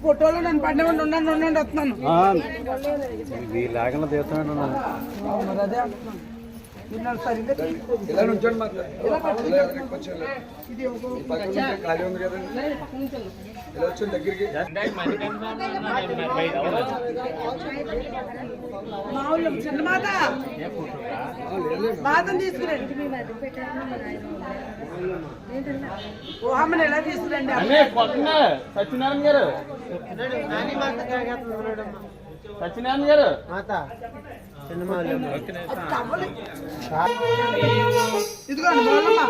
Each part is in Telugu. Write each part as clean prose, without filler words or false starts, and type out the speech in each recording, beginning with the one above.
ఫోటోలో నన్ను పడిన ఉండండి వస్తున్నాను లేకుండా తీస్తున్నాను అదే సరిగ్గా ఖాళీ ఉంది కదండి ఇలా వచ్చింది దగ్గరికి చిన్నమాత మాతం తీసుకురండి ఓహమ్మని ఎలా తీసుకురండి సత్యనారాయణ గారు సత్యనారాయణ గారు ఇదిగోండి బాలమ్మ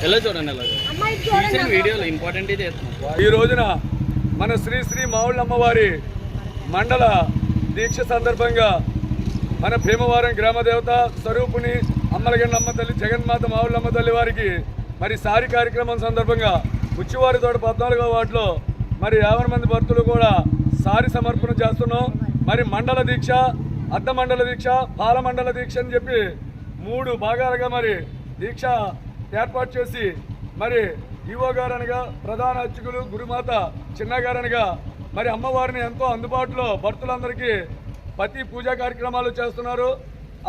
ఎలా చూడండి వీడియోలో ఇంపార్టెంట్ ఈ రోజున మన శ్రీ శ్రీ మావుళ్ళమ్మవారి మండల దీక్ష సందర్భంగా మన భీమవరం గ్రామదేవత స్వరూపుని అమ్మలగండ అమ్మ తల్లి జగన్మాత మావుళ్ళమ్మ తల్లి వారికి మరి సారి కార్యక్రమం సందర్భంగా ఉచ్చివారి తోట 14వ వార్డులో మరి 50 మంది భక్తులు కూడా సారి సమర్పణ చేస్తున్నాం. మరి మండల దీక్ష, అర్ధ మండల దీక్ష, పాల మండల దీక్ష అని చెప్పి 3 భాగాలుగా మరి దీక్ష ఏర్పాటు చేసి మరి ఈవో గారు అనగా ప్రధాన అర్చకులు గురుమాత చిన్నగారనగా మరి అమ్మవారిని ఎంతో అందుబాటులో భక్తులందరికీ ప్రతి పూజా కార్యక్రమాలు చేస్తున్నారు.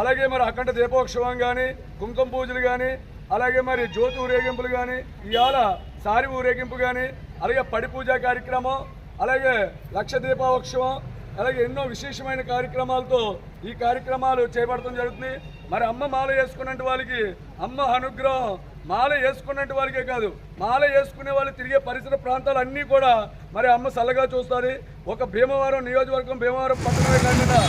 అలాగే మరి అఖండ దీపోత్సవం కానీ, కుంకుమ పూజలు కానీ, అలాగే మరి జ్యోతి ఊరేగింపులు కానీ, ఇవాళ సారి ఊరేగింపు కానీ, అలాగే పడి పూజా కార్యక్రమం, అలాగే లక్ష దీపోత్సవం, అలాగే ఎన్నో విశేషమైన కార్యక్రమాలతో ఈ కార్యక్రమాలు చేపడటం జరుగుతుంది. మరి అమ్మ మాల వేసుకున్నట్టు వాళ్ళకి అమ్మ అనుగ్రహం మాల వేసుకున్నట్టు వాళ్ళకే కాదు, మాల వేసుకునే వాళ్ళు తిరిగే పరిసర ప్రాంతాలు అన్నీ కూడా మరి అమ్మ చల్లగా చూస్తుంది. ఒక భీమవరం నియోజకవర్గం, భీమవరం పట్టణమే కాకుండా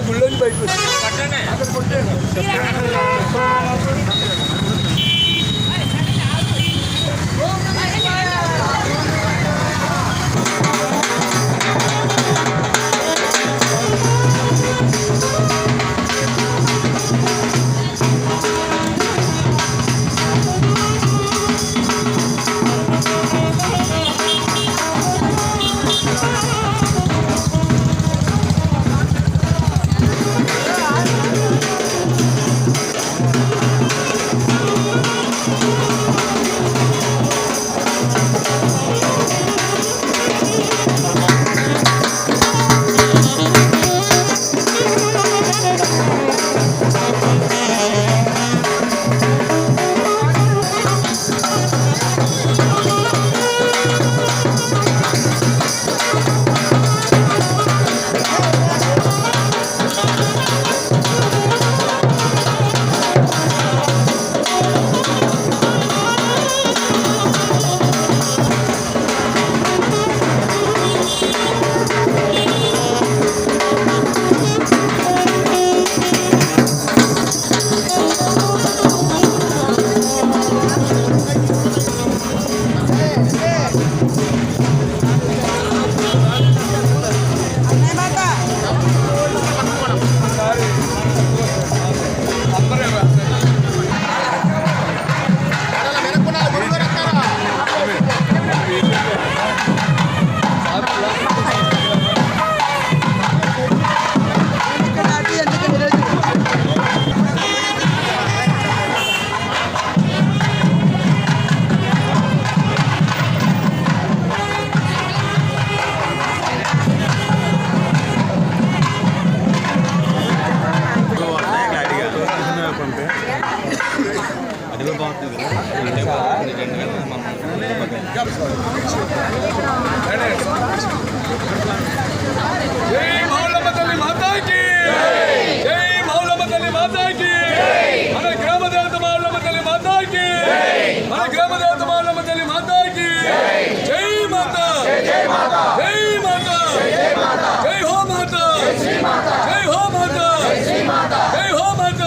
గుళ్ళోని బయటకు జై మావుళ్ళమ్మ తల్లి మాతాకి, జై మావుళ్ళమ్మ తల్లి మాతాకి, మన గ్రామ దేవత మావుళ్ళమ్మ తల్లి మాతాకి, మన గ్రామ దేవత మావుళ్ళమ్మ తల్లి మాతాకి, జై మాత, జై మాత, జై మాత, జై హో మాత, జై హో మాత, జై హో మాత,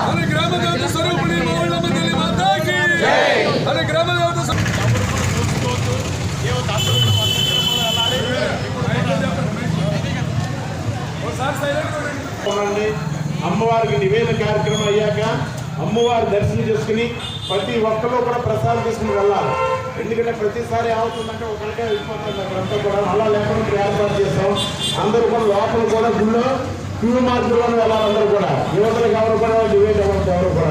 మన గ్రామ దేవత స్వరూపిణి మావుళ్ళమ్మ తల్లి మాతాకి, మన గ్రామ దేవత అమ్మవారికి నివేదన కార్యక్రమం అయ్యాక అమ్మవారి దర్శనం చేసుకుని ప్రతి ఒక్కరు కూడా ప్రసాదం తీసుకుని వెళ్ళాలి. ఎందుకంటే ప్రతిసారి ఏమవుతుందంటే ఒకరికే వెళ్ళిపోతుంది అక్కడంతా కూడా, అలా లేకుండా ఏర్పాటు చేస్తాం. అందరూ కూడా లోపల కూడా గుళ్ళో క్యూ మార్గంలోనే వెళ్ళాలి. అందరూ కూడా యువతలకు ఎవరు కూడా నివేదన ఎవరు కూడా